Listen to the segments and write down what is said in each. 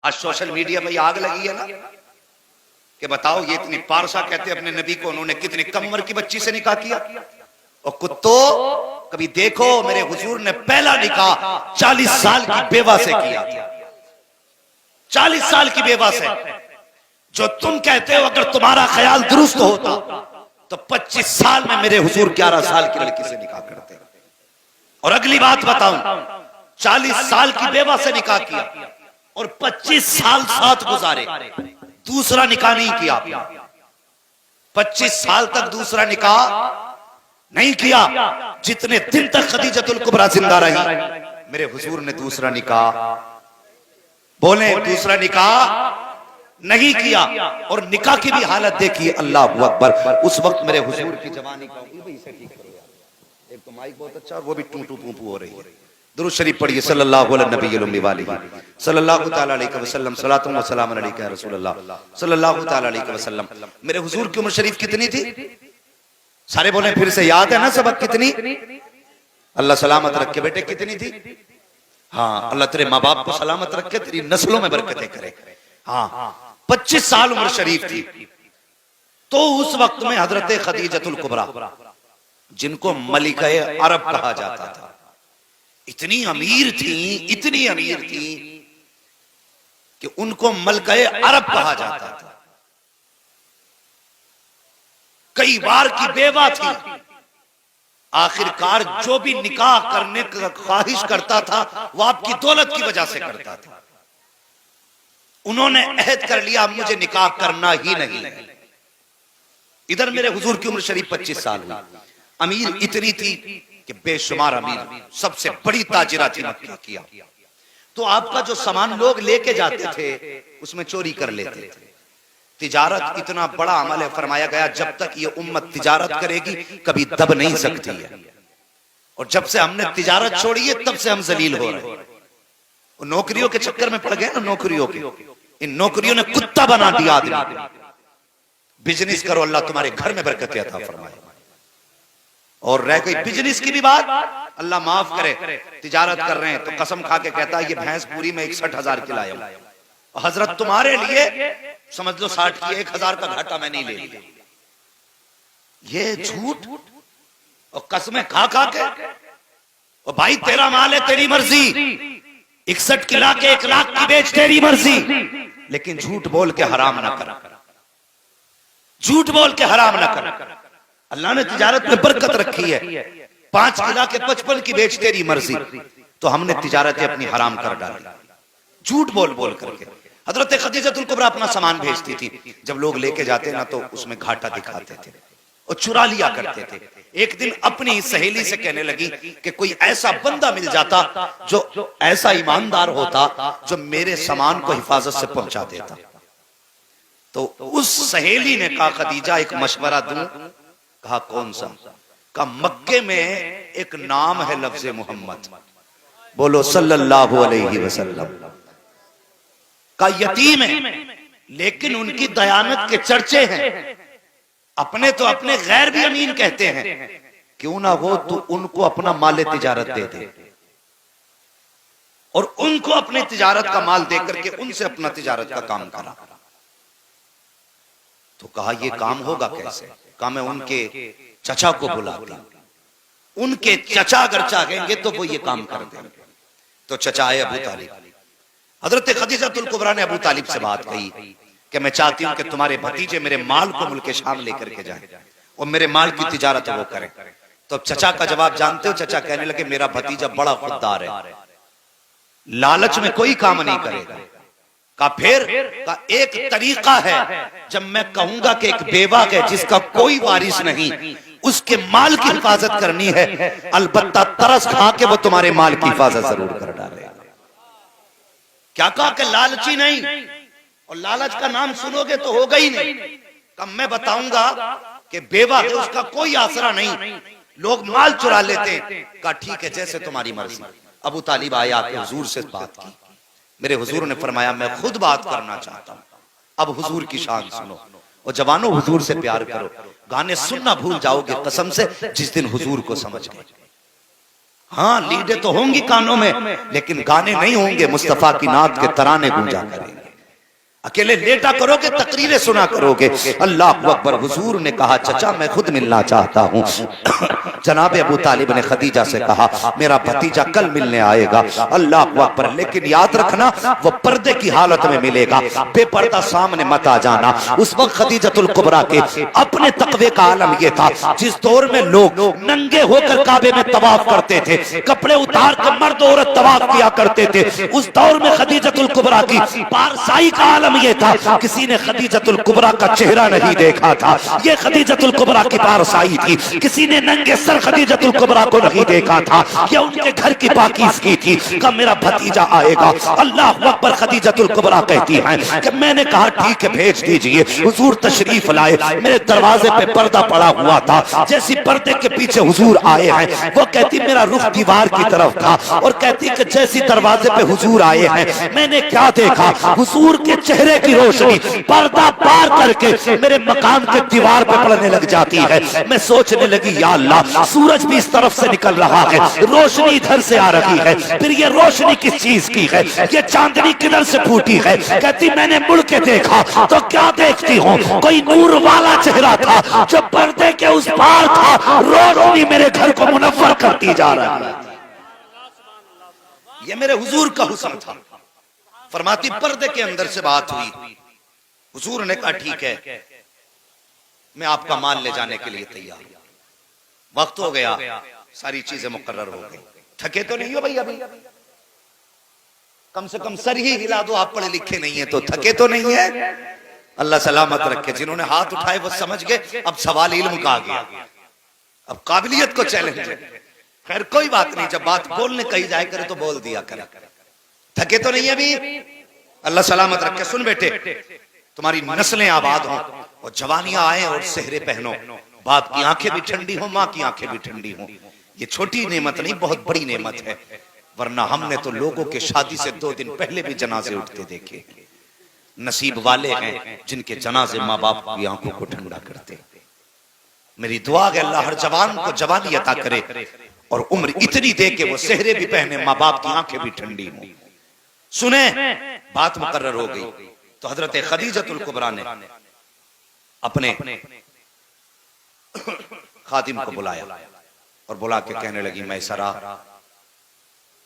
आज social media में आग लगी है ना कि बताओ ये इतनी पारसा कहते अपने नबी को, उन्होंने कितनी कम उम्र की बच्ची से निकाह किया। और कुत्तो कभी देखो मेरे हुजूर ने पहला निकाह 40 साल की बेवा से किया, 40 साल की बेवा से। जो तुम कहते हो अगर तुम्हारा ख्याल दुरुस्त होता तो 25 साल में मेरे हुजूर 11 साल की लड़की से निकाह करते। और अगली बात बताऊं, 40 साल की बेवा से निकाह किया और 25 साल साथ गुजारे, दूसरा निकाह नहीं किया। 25 साल तक दूसरा निकाह नहीं किया। जितने दिन तक खदीजतुल कुबरा जिंदा रही मेरे हुजूर ने दूसरा निकाह, बोले दूसरा निकाह नहीं किया। और निकाह की भी हालत देखिए, अल्लाह अकबर। उस वक्त मेरे हुजूर की जवानी का एक तो माइक बहुत अच्छा, वो भी टू टू पू पू हो रही है। दुरूद शरीफ पढ़िए सल्लल्लाहु अलैहि वसल्लम, सलातुम व सलामुन अलैका या रसूलल्लाह सल्लल्लाहु अलैहि वसल्लम। मेरे हुजूर की उम्र शरीफ कितनी थी? सारे बोले फिर से, याद है ना सबक? कितनी? अल्लाह सलामत रखे बेटे, कितनी थी? हाँ, अल्लाह तेरे माँ बाप को सलामत रखे, तेरी नस्लों में बरकतें करे। हाँ, 25 साल उम्र शरीफ थी। तो उस वक्त में हजरत खदीजतुल कुबरा, जिनको मलिका अरब कहा जाता था, इतनी अमीर थी, इतनी अमीर थी कि उनको मलिका अरब कहा जाता था। कई बार की बेवा थी। आखिरकार जो भी निकाह करने का ख्वाहिश करता था वो आपकी दौलत की वजह से करता था। उन्होंने अहद कर लिया मुझे निकाह करना ही नहीं। इधर मेरे हुजूर की उम्र शरीफ 25 साल हुई। अमीर इतनी थी कि बेशुमार अमीर, सबसे बड़ी ताजिरा थी मक्का किया। तो आपका जो सामान लोग लेके जाते थे उसमें चोरी कर लेते थे। तिजारत इतना बड़ा अमल है, फरमाया गया जब तक ये उम्मत तिजारत करेगी कभी दब नहीं सकती है। और जब से हमने तिजारत छोड़ी है तब से हम जलील हो रहे हैं। नौकरियों के चक्कर में पड़ गए ना, नौकरियों के, इन नौकरियों ने कुत्ता बना दिया आदमी। बिजनेस करो, अल्लाह तुम्हारे घर में बरकत अता फरमाए। और रह गई बिजनेस की भी बात, अल्लाह माफ करे, तिजारत कर रहे हैं तो कसम खा के कहता है ये भैंस पूरी में 61,000 की लाया हूं। हजरत तुम्हारे लिए समझ लो 60 की, 1,000 का घाटा मैं नहीं ले लिया। ये झूठ और कसमें खा खा के। और भाई तेरा माल है, तेरी मर्जी, 61 की ला के 1 लाख की बेच, तेरी मर्जी, लेकिन झूठ बोल के हराम ना कर, झूठ बोल के हराम ना कर। अल्लाह ने तिजारत में बरकत रखी है। 5 की ला के 55 की बेच, तेरी मर्जी। तो हमने तिजारत अपनी हराम कर डाली झूठ बोल बोल करके। हजरत खदीजतुल कुबरा अपना सामान भेजती थी, जब लोग लेके जाते ना तो उसमें घाटा दिखाते थे और चुरा लिया करते थे। एक दिन अपनी सहेली से कहने लगी कि कोई ऐसा बंदा मिल जाता जो ऐसा ईमानदार होता जो मेरे सामान को हिफाजत से पहुंचा देता। तो उस सहेली ने कहा खदीजा एक मशवरा दूं? कहा कौन सा? कहा मक्के में एक नाम है लफ्ज़े मोहम्मद, बोलो सल्लल्लाहु अलैहि वसल्लम, का यतीम है लेकिन उनकी दयानत के चर्चे हैं। अपने तो अपने गैर भी अमीन कहते हैं, क्यों ना हो तो उनको अपना माल तिजारत दे दे और उनको अपने तिजारत का माल दे करके उनसे अपना तिजारत का काम करा। तो कहा यह काम होगा कैसे? कहा मैं उनके चचा को बुलाती, उनके चचा अगर चाहेंगे तो वो ये काम कर देंगे। तो चचा आए अबू तालिब। हजरत खदीजतुल कुबरा ने अबू तालिब से बात कही कि मैं चाहती हूं कि तुम्हारे भतीजे मेरे माल को मुल्क शाम लेकर के जाए और मेरे माल की तिजारत वो करें। तो चचा का जवाब जानते हो? चचा कहने लगे मेरा भतीजा बड़ा खुददार है, लालच में कोई काम नहीं करेगा। का फिर का एक तरीका है, जब मैं कहूंगा कि एक बेवा है जिसका कोई वारिस नहीं, उसके माल की हिफाजत करनी है, अलबत्ता तरस खा के वो तुम्हारे माल की हिफाजत जरूर कर डालेगा। क्या कहा कि लालची नहीं, और लालच का नाम सुनोगे तो होगा ही नहीं। कब मैं बताऊंगा कि बेवा है, उसका कोई आसरा नहीं, लोग माल चुरा लेते हैं। कहा ठीक है जैसे तुम्हारी मर्जी। अबू तालिब आया कि हुजूर से बात की। मेरे हुजूर ने फरमाया मैं खुद बात करना चाहता हूं। अब हुजूर की शान सुनो और जवानों हुजूर से प्यार करो। गाने सुनना भूल जाओगे कसम से जिस दिन हुजूर को समझ गए। हाँ लीडे तो होंगी कानों में, लेकिन गाने नहीं होंगे, मुस्तफा की नात के तराने गूंजा करेंगे। अकेले लेटा करोगे, तकरीरें सुना करोगे। अल्लाह अकबर। हुजूर ने कहा चचा मैं खुद मिलना चाहता हूँ। जनाब अबू तालिब ने खदीजा से कहा मेरा भतीजा कल मिलने आएगा। अल्लाह अकबर। लेकिन याद रखना वो पर्दे की हालत में मिलेगा, बेपर्दा सामने मत आ जाना। उस वक्त खदीजतुल कुबरा के अपने तकवे का आलम ये था, जिस दौर में लोग नंगे होकर काबे में तवाफ करते थे, कपड़े उतार कर मर्द औरत तवाफ किया करते थे, उस दौर में खदीजतुल कुबरा की पारसाई का आलम ये था, किसी ने खदीजतुल कुबरा का चेहरा नहीं देखा था। ये खदीजतुल कुबरा की पारसाई थी, किसी ने नंगे सर खदीजतुल कुबरा को नहीं देखा था। ये उनके घर की पाकीज़गी थी। कब मेरा भतीजा आएगा। अल्लाह अकबर। खदीजतुल कुबरा कहती हैं कि मैंने कहा ठीक है भेज दीजिए। हुजूर तशरीफ लाए, मेरे दरवाजे पे पर्दा पड़ा हुआ था। जैसी पर्दे के पीछे हुजूर आए हैं, वो कहती मेरा रुख दीवार की तरफ था, और कहती कि जैसी दरवाजे पे हुजूर आए हैं मैंने क्या देखा, हुजूर के चेहरे की रोशनी पर्दा पार करके मेरे मकान के दीवार पे पड़ने लग जाती है। मैं सोचने लगी या अल्लाह सूरज भी इस तरफ से निकल रहा है, रोशनी इधर से आ रही है, फिर ये रोशनी किस चीज की है, ये चांदनी किधर से फूटी है। कहती मैंने मुड़ के देखा तो क्या देखती हूँ, कोई नूर वाला चेहरा था जो पर्दे के उस पार था। रोशनी मेरे घर को मुनव्वर करती जा रही है। ये मेरे हुजूर का हुस्न था। फरमाती पर्दे के अंदर से बात हुई, हुजूर ने कहा ठीक है मैं आपका माल ले जाने के लिए तैयार हूं। वक्त हो गया, सारी चीजें मुकर्रर हो गई। थके तो नहीं हो भाई अभी? कम से कम सर ही हिला दो, आप पढ़े लिखे नहीं है तो थके तो नहीं है? अल्लाह सलामत रखे। जिन्होंने हाथ उठाए वो समझ गए, अब सवाल इल्म का आ गया, अब काबिलियत को चैलेंज है। खैर कोई बात नहीं, जब बात बोलने कही जाए करे तो बोल दिया करे। थके तो नहीं अभी? अल्लाह सलामत रखे। सुन बेटे, तुम्हारी नस्लें आबाद हों और जवानियां आए और सेहरे पहनो, बाप की आंखें भी ठंडी हो, माँ की आंखें भी ठंडी हो। ये छोटी नेमत नहीं, बहुत बड़ी नेमत है। वरना हमने तो लोगों के शादी से 2 दिन पहले भी जनाजे उठते देखे। नसीब वाले हैं जिनके जनाजे माँ बाप की आंखों को ठंडा करते। मेरी दुआ है अल्लाह हर जवान को जवानी अता करे और उम्र इतनी दे के वो सेहरे भी पहने, माँ बाप की आंखें भी ठंडी हो। सुने, बात मुकर्रर हो गई तो हजरत खदीजतुल कुबरा ने अपने खादिम को बुलाया और बुला के कहने लगी मैसरा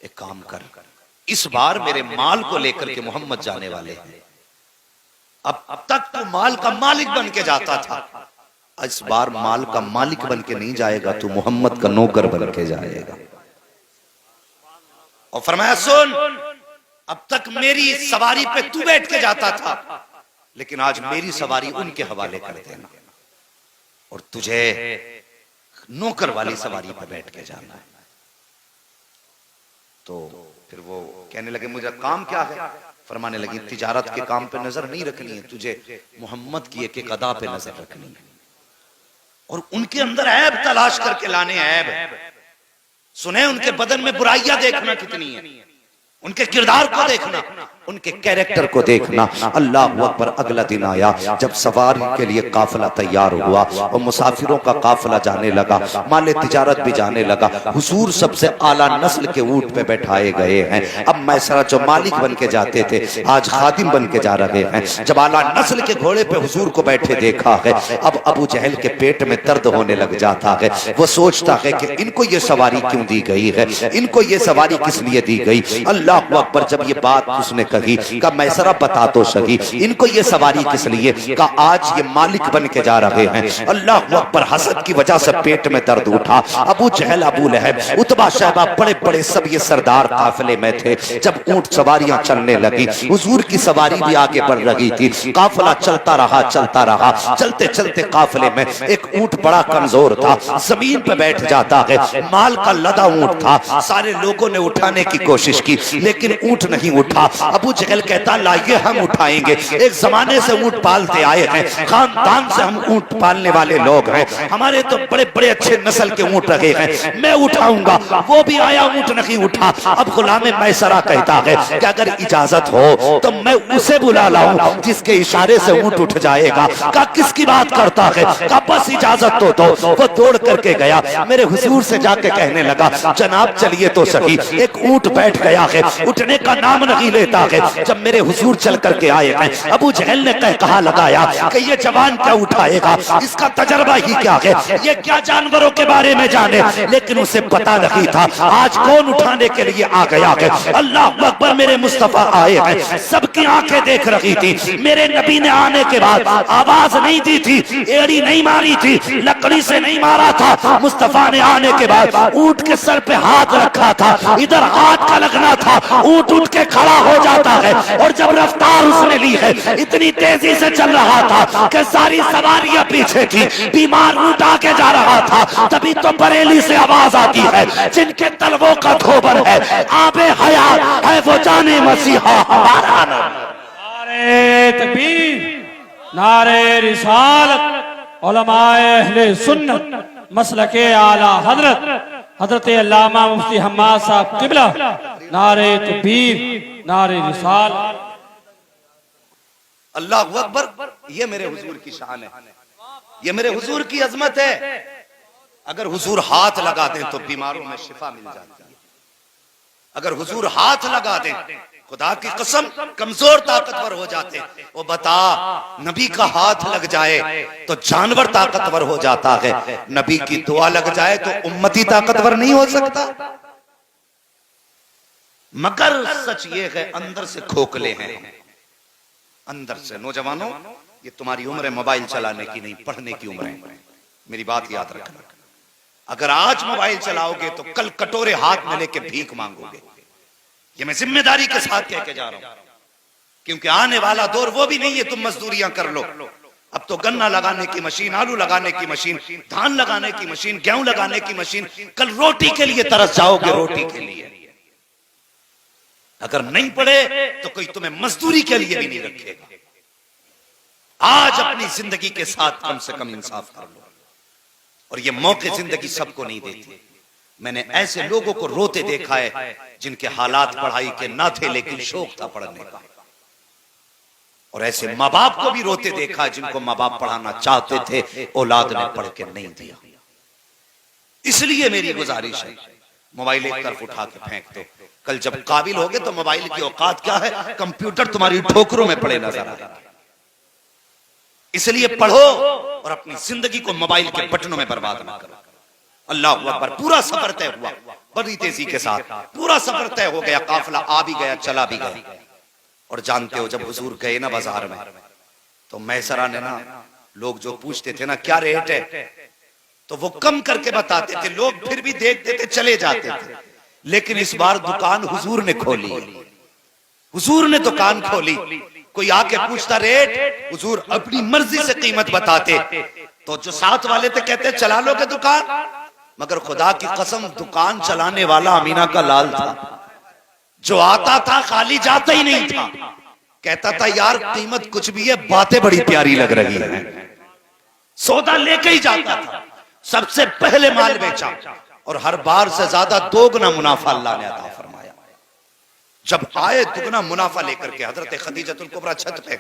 एक काम कर, इस बार मेरे माल को लेकर के मोहम्मद जाने वाले हैं। अब तक तो माल का मालिक बन के जाता था, इस बार माल का मालिक बन के नहीं जाएगा, तू मोहम्मद का नौकर बन के जाएगा। और फरमाया सुन, अब तक मेरी सवारी पे तू बैठ के जाता था, लेकिन आज मेरी सवारी उनके हवाले कर देना और तुझे नौकर वाली सवारी पे बैठ के जाना है। तो फिर वो कहने लगे मुझे काम क्या है? फरमाने लगी तिजारत के काम पे नजर नहीं रखनी है, तुझे मोहम्मद की एक एक अदा पे नजर रखनी है और उनके अंदर ऐब तलाश करके लाने। ऐब सुने, उनके बदन में बुराइयां देखना कितनी है, उनके किरदार को देखना, उनके कैरेक्टर को देखना। अल्लाह अकबर। अगला दिन आया जब सवारी के लिए काफिला तैयार हुआ और मुसाफिरों का काफिला जाने लगा, माले तिजारत भी जाने लगा। हुजूर सबसे आला नस्ल के ऊंट पे बैठाए गए हैं। अब मैसरा जो मालिक बन के जाते थे आज खादिम बन के जा रहे हैं। जब आला नस्ल के घोड़े पे हुजूर को बैठे देखा है, अब अबू जहल के पेट में दर्द होने लग जाता है। वो सोचता है कि इनको ये सवारी क्यों दी गई है, इनको ये सवारी किस लिए दी गई। अल्लाह अकबर। जब ये बात उसने कही का मैसरा बता तो सही, इनको ये सवारी किस लिए? का आज ये मालिक बन के जा रहे हैं। अल्लाह अकबर। हसद की वजह से पेट में दर्द उठा। अबू जहल, अबू लहब, उतबा, शैबा, बड़े बड़े सब ये सरदार काफिले में थे। जब ऊंट सवारियां चलने लगी, हुजूर की सवारी भी आगे बढ़ रही थी। काफिला चलता रहा चलता रहा। चलते चलते काफिले में एक ऊंट बड़ा कमजोर था, जमीन पे बैठ जाता है। माल का लदा ऊंट था, सारे लोगों ने उठाने की कोशिश की लेकिन ऊंट नहीं उठा। अबू जहल कहता लाइए हम उठाएंगे, एक जमाने से ऊंट पालते आए हैं, खानदान से हम ऊंट पालने वाले लोग हैं, हमारे तो बड़े बड़े अच्छे नस्ल के ऊंट रखे हैं, मैं उठाऊंगा। वो भी आया, ऊंट नहीं उठा। अब गुलामे मैसरा कहता है कि अगर इजाजत हो तो मैं उसे बुला लाऊं जिसके इशारे से ऊंट उठ जाएगा। का किसकी बात करता है? का बस इजाजत तो दो। वो दौड़ करके गया, मेरे हुजूर से जाके कहने लगा जनाब चलिए तो सही। एक ऊंट बैठ गया है, है, उठने का नाम नहीं लेता है। जब मेरे हुजूर चल करके आए हैं, अबू जहल ने कहा लगाया कि ये जवान क्या उठाएगा, इसका तजर्बा ही क्या है, ये क्या जानवरों के बारे में जाने। लेकिन उसे पता नहीं था आज कौन उठाने के लिए आ गया है। अल्लाह अकबर, मेरे मुस्तफा आए हैं, सबकी आंखें देख रही थी। मेरे नबी ने आने के बाद आवाज नहीं दी थी, एड़ी नहीं मारी थी, लकड़ी से नहीं मारा था। मुस्तफा ने आने के बाद ऊंट के सर पे हाथ रखा था, इधर हाथ का लगना था, ऊंट उठ के खड़ा हो जाता है। और जब रफ्तार उसने ली है, इतनी तेजी से चल रहा था कि सारी सवारियां पीछे थी, बीमार ऊंट आगे जा रहा था। तभी तो बरेली से आवाज आती है, जिनके तलवों का धोबर है, आबे हयात है वो जाने मसीहा हमारा नाम। नारे तकबीर, नारे रिसालत, उलमाए अहले सुन्नत, मसलके आला हजरत हजरत अल्लामा मुफ्ती हम्माद साहब किबला, नारे तकबीर, नारे रिसालत। अल्लाह अकबर, ये मेरे हुजूर की शान है, ये मेरे हुजूर की अजमत है। अगर हुजूर हाथ लगा दें तो बीमारों में शिफा मिल जाती है। अगर हुजूर हाथ लगा दें, खुदा की कसम कमजोर ताकतवर हो जाते। वो बता, नबी का हाथ लग जाए तो जानवर ताकतवर हो जाता है, नबी की दुआ लग जाए तो उम्मती ताकतवर नहीं हो सकता। मगर सच ये है, अंदर से खोखले हैं, अंदर से। नौजवानों, ये तुम्हारी उम्र है मोबाइल चलाने की नहीं, पढ़ने की उम्र है। मेरी बात याद रखना, अगर आज मोबाइल चलाओगे तो कल कटोरे हाथ में लेके भीख मांगोगे। ये मैं जिम्मेदारी के साथ कह के जा रहा हूं, क्योंकि आने वाला दौर वो भी नहीं है तुम मजदूरियां कर लो। अब तो गन्ना लगाने की मशीन, आलू लगाने की मशीन, धान लगाने की मशीन, गेहूं लगाने की मशीन। कल रोटी के लिए तरस जाओगे, रोटी के लिए। अगर नहीं पड़े तो कोई तुम्हें मजदूरी के लिए भी नहीं रखेगा। आज अपनी जिंदगी के साथ कम से कम इंसाफ कर लो। और ये मौके जिंदगी सबको नहीं देती। मैंने ऐसे लोगों को रोते देखा है जिनके हालात पढ़ाई के ना थे लेकिन शौक था पढ़ने का। और ऐसे माँ बाप को भी रोते देखा जिनको माँ बाप पढ़ाना चाहते थे, औलाद ने पढ़ के नहीं दिया। इसलिए मेरी गुजारिश है, मोबाइल एक तरफ उठा के फेंक दो। कल जब काबिल होगे तो मोबाइल की औकात क्या है, कंप्यूटर तुम्हारी ठोकरों में पड़े नजर आएगा। इसलिए पढ़ो और अपनी जिंदगी को मोबाइल के बटनों में बर्बाद ना करो। अल्लाह अकबर। पूरा सफर तय हुआ बड़ी तेजी के साथ, पूरा सफर तय हो गया, काफिला आ भी गया, चला भी गया। और जानते हो, जब हुजूर गए ना बाजार में, तो मैसरा ने ना, लोग जो पूछते थे ना क्या रेट है, तो वो कम करके बताते थे। लोग फिर भी देखते थे, चले जाते थे। लेकिन इस बार दुकान हुजूर ने खोली, हुजूर ने दुकान खोली। कोई आके पूछता रेट, हुजूर अपनी मर्जी से कीमत बताते। तो जो साथ वाले थे कहते चला लोगे दुकान। मगर खुदा की कसम, दुकान चलाने वाला अमीना का लाल था। जो आता था खाली जाता ही नहीं था, कहता था यार कीमत कुछ भी है, बातें बड़ी प्यारी लग रही है। सौदा लेके ही जाता था, सबसे पहले माल बेचा। और हर बार से ज्यादा दोगुना मुनाफा अल्लाह ने अता फरमाया। जब आए दुगना मुनाफा लेकर के, हजरत खदीजतुल कुबरा छत पे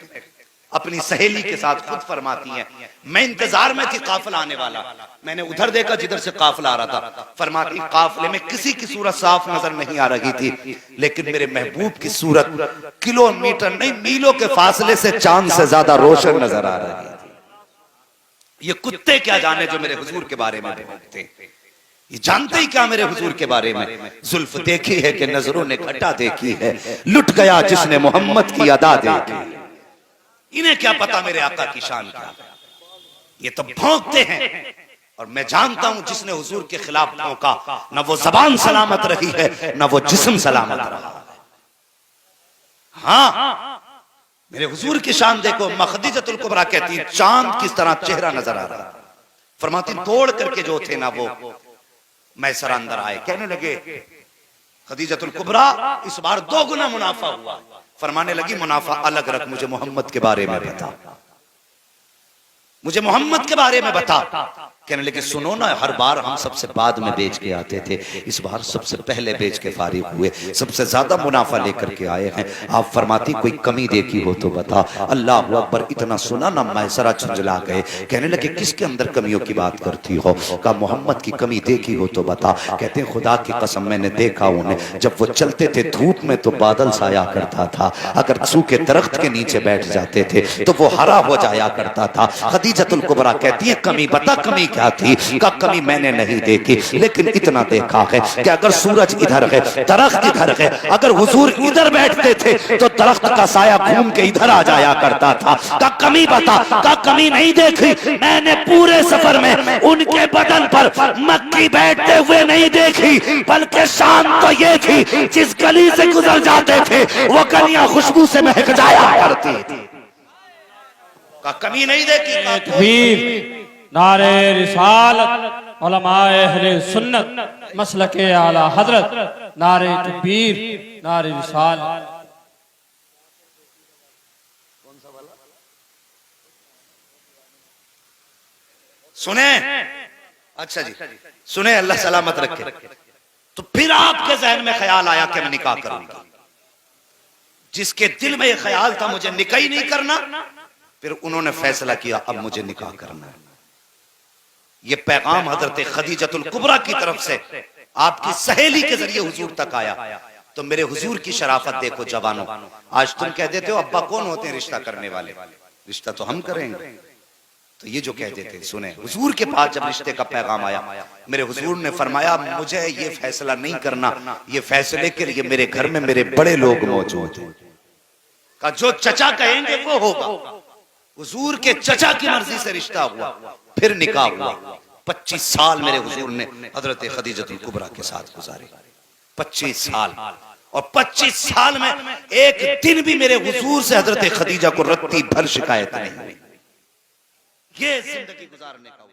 अपनी सहेली के साथ खुद फरमाती हैं, मैं इंतजार में थी काफिला आने वाला। मैंने उधर देखा जिधर से काफिला आ रहा था। फरमाती काफिले में किसी की सूरत साफ नजर नहीं आ रही थी, लेकिन मेरे महबूब की सूरत किलोमीटर नहीं मीलों के फासले से चांद से ज्यादा रोशन नजर आ रही थी। ये कुत्ते क्या जाने जो मेरे हुजूर के बारे में बोलते, ये जानते ही क्या मेरे हुजूर के बारे में। जुल्फ देखी है कि नजरों ने घटा देखी है, लुट गया जिसने मोहम्मद की अदा देखी। इन्हें क्या पता मेरे आका की शान क्या। ये तो भौंकते हैं। और मैं जानता हूं जिसने हुजूर के खिलाफ भौंका, ना वो जबान सलामत रही है, ना वो जिस्म सलामत रहा। हाँ, मेरे हुजूर की शान देखो। खदीजतुल कुबरा कहती है चांद किस तरह चेहरा नजर आ रहा। फरमाती तोड़ करके जो थे ना वो मैसर अंदर आए, कहने लगे खदीजतुल कुबरा इस बार दोगुना मुनाफा हुआ। फरमाने लगी मुनाफा अलग रख, मुझे मोहम्मद के बारे में बता, मुझे मोहम्मद के बारे में बता। कहने लगे सुनो ना, हर बार हम सबसे बाद में बेच के आते थे, इस बार सबसे पहले बेच के फारिग हुए, सबसे ज्यादा मुनाफा लेकर के आए हैं। आप फरमाती कोई कमी देखी हो तो बता। अल्लाह अकबर, इतना सुना ना मैसरा झुंझला गए। कहने लगे किसके अंदर कमियों की बात करती हो? कहा मोहम्मद की कमी देखी हो तो बता। कहते हैं खुदा की कसम मैंने देखा उन्हें, जब वो चलते थे धूप में तो बादल साया करता था, अगर सूखे दरख्त के नीचे बैठ जाते थे तो वो हरा हो जाया करता था। खदीजतुल कुबरा कहती है कमी बता, कमी क्या थी? का कमी मैंने नहीं देखी, लेकिन इतना देखा है कि अगर सूरज इधर है, दरख्त इधर है, अगर हुजूर इधर बैठते थे तो दरख्त का साया घूम के इधर आ जाया करता था। का कमी बता? का कमी नहीं देखी, मैंने पूरे सफर में उनके बदन पर मक्खी बैठते हुए नहीं देखी, बल्कि शान तो ये थी जिस गली से गुजर जाते थे वो गलियां खुशबू से महक जाया करती थी। का कमी नहीं देखी। तकबीर, नारे रिसालत, उलमाए अहले सुन्नत, मसलके आला हजरत, नारे तकबीर, नारे रिसालत। सुने, अच्छा जी सुने, अल्लाह सलामत रखे। तो फिर आपके जहन में ख्याल आया कि मैं निकाह करूंगा। जिसके दिल में यह ख्याल था मुझे निकाह ही नहीं करना, फिर उन्होंने फैसला किया अब मुझे निकाह करना है। ये पैगाम हजरत खदीजतुल कुबरा की तरफ से आपकी सहेली के जरिए हुजूर तक आया। तो मेरे हुजूर की शराफत देखो जवानों, आज तुम कह देते हो अब्बा कौन होते हैं रिश्ता करने वाले, रिश्ता तो हम करेंगे। तो ये जो कह देते सुने, हुजूर के पास जब रिश्ते का पैगाम आया, मेरे हुजूर ने फरमाया मुझे ये फैसला नहीं करना, ये फैसले के लिए मेरे घर में मेरे बड़े लोग मौजूद हैं। का जो चचा कहेंगे वो होगा। हुजूर के चचा की मर्जी से रिश्ता हुआ, फिर निकाह हुआ। 25 साल मेरे हुजूर ने हजरत खदीजतुल कुबरा के साथ गुजारे, 25 साल। और 25 साल में एक दिन भी मेरे हुजूर से हजरत खदीजा को रत्ती भर शिकायत नहीं हुई। ये जिंदगी गुजारने का